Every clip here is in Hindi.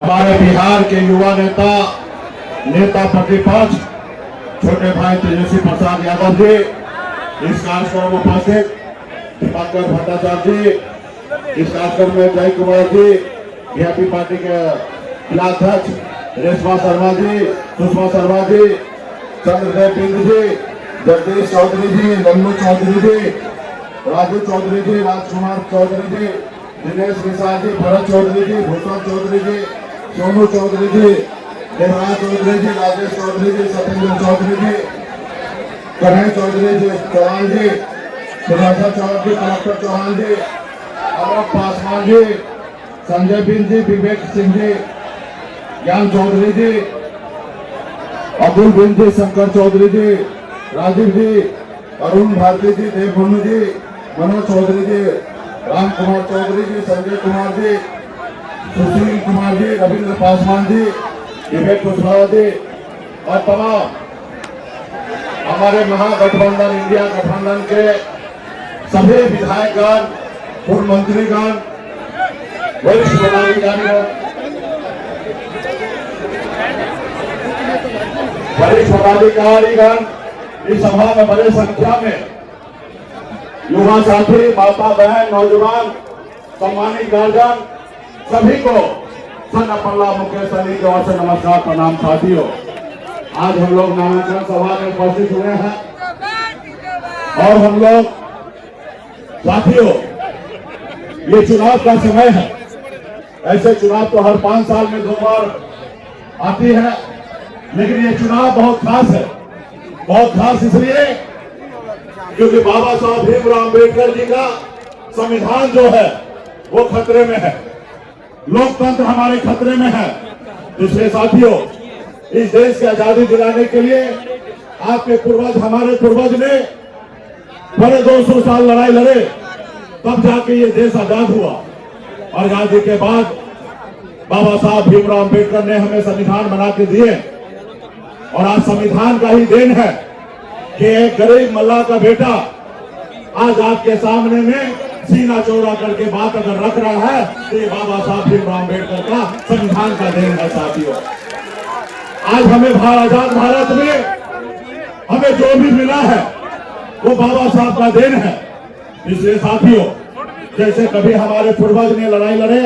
हमारे बिहार के युवा नेता प्रतिपक्ष छोटे भाई तेजस्वी प्रसाद यादव जी, इस कार्यक्रम में उपस्थित दिवाकर भट्टाचार्य जी, इस कार्यक्रम में जय कुमार जी, बीजेपी पार्टी के जिलाध्यक्ष रेशमा शर्मा जी, सुषमा शर्मा जी, चंद्रदेव बिंद जी, जगदीश चौधरी जी, नन्नू चौधरी जी, राजू चौधरी जी, राजकुमार चौधरी जी, दिनेश निषाद जी, भरत चौधरी जी, भूषण चौधरी जी, सोनू चौधरी जी, देवराज चौधरी जी, राजेश चौधरी जी, सत्येंद्र चौधरी जी, कन्हैया चौधरी जी, चौहान जी, सुधाकर चौधरी, कलेक्टर चौहान जी, अमर पासवान जी, संजय बिंद जी, विवेक सिंह जी, ज्ञान चौधरी जी, अब्दुल बिंद जी, शंकर चौधरी जी, राजीव जी, अरुण भारती जी, देवभूमि जी, मनोज चौधरी जी, राम कुमार चौधरी जी, संजय कुमार जी, सुशील कुमार जी, रविंद्र पासवान जी, विवेक कुशवाहा जी और तमाम हमारे महागठबंधन इंडिया गठबंधन के सभी विधायकगण, पूर्व मंत्रीगण, वरिष्ठ पदाधिकारीगण इस सभा में बड़ी संख्या में युवा साथी, माता बहन, नौजवान, सम्मानित गार्जियन सभी को सन्नपल्ला मुकेश अली की ओर से नमस्कार प्रणाम। साथियों, आज हम लोग नामांकन सभा में उपस्थित हुए हैं और हम लोग साथियों ये चुनाव का समय है। ऐसे चुनाव तो हर 5 साल में 2 बार आती है, लेकिन ये चुनाव बहुत खास है। बहुत खास इसलिए क्योंकि बाबा साहब भीमराव अम्बेडकर जी का संविधान जो है वो खतरे में है, लोकतंत्र हमारे खतरे में है। इसलिए साथियों, इस देश की आजादी दिलाने के लिए आपके पूर्वज, हमारे पूर्वज ने बड़े 200 साल लड़ाई लड़े, तब जाके ये देश आजाद हुआ। और आजादी के बाद बाबा साहब भीमराव अम्बेडकर ने हमें संविधान बना के दिए और आज संविधान का ही देन है कि एक गरीब मल्लाह का बेटा आज आपके सामने में सीना चौड़ा करके बात अगर रख रहा है तो ये बाबा साहब भीमराव अम्बेडकर का संविधान का देन है। साथियों, आज हमें आजाद भारत में हमें जो भी मिला है वो बाबा साहब का देन है। इसलिए साथियों, जैसे कभी हमारे पूर्वज ने लड़ाई लड़े,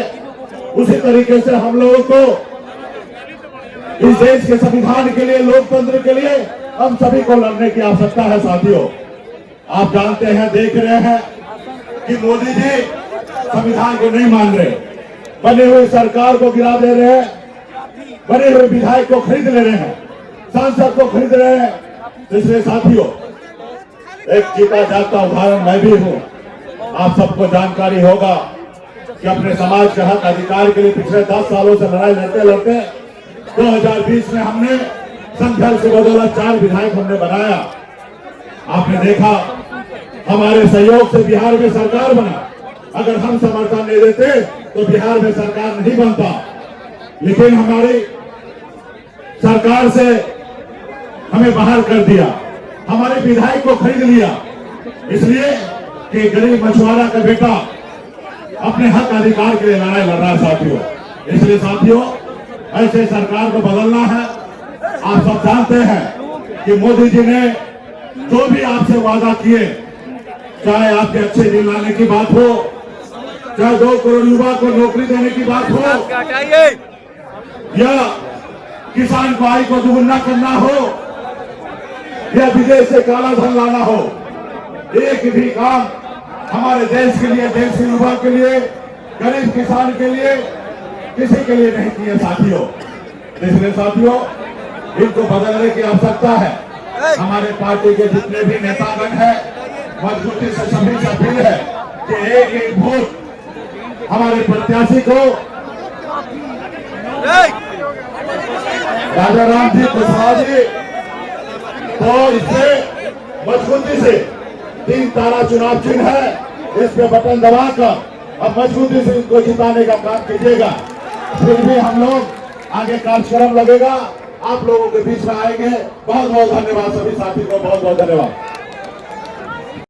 उसी तरीके से हम लोगों को इस देश के संविधान के लिए, लोकतंत्र के लिए हम सभी को लड़ने की आवश्यकता है। साथियों, आप जानते हैं, देख रहे हैं कि मोदी जी संविधान को नहीं मान रहे, बने हुए सरकार को गिरा दे रहे हैं, बने हुए विधायक को खरीद ले रहे हैं, सांसद को खरीद रहे हैं। इसलिए साथियों, एक जीता जागता उदाहरण मैं भी हूं। आप सबको जानकारी होगा कि अपने समाज के हक अधिकार के लिए पिछले 10 सालों से लड़ाई लड़ते लड़ते 2020 में हमने संघर्ष की बदौलत 4 विधायक हमने बनाया। आपने देखा, हमारे सहयोग से बिहार में सरकार बना। अगर हम समर्थन नहीं देते तो बिहार में सरकार नहीं बनता, लेकिन हमारी सरकार से हमें बाहर कर दिया, हमारे विधायक को खरीद लिया, इसलिए कि गरीब मछुआरा का बेटा अपने हक अधिकार के लिए लड़ाई लड़ रहा है। साथियों, इसलिए साथियों, ऐसे सरकार को बदलना है। आप सब जानते हैं कि मोदी जी ने जो भी आपसे वादा किए, चाहे आपके अच्छे दिन लाने की बात हो, चाहे 2 करोड़ युवा को नौकरी देने की बात हो, या किसान को आय को दुगुना करना हो, या विदेश से काला धन लाना हो, एक भी काम हमारे देश के लिए, देश के युवा के लिए, गरीब किसान के लिए, किसी के लिए नहीं किए। साथियों, इसलिए साथियों, इनको बदलने की आवश्यकता है। हमारे पार्टी के जितने भी नेतागण हैं, मजबूती से सभी से अपील है कि एक वोट हमारे प्रत्याशी को, राजा राम जी, कुशवाहा जी, तो इससे मजबूती से 3 तारा चुनाव चिन्ह है, इस पे बटन दबाकर अब मजबूती से इनको जिताने का काम कीजिएगा। फिर भी हम लोग आगे कार्यक्रम लगेगा, आप लोगों के बीच में आएंगे। बहुत बहुत धन्यवाद सभी साथी को, बहुत बहुत धन्यवाद।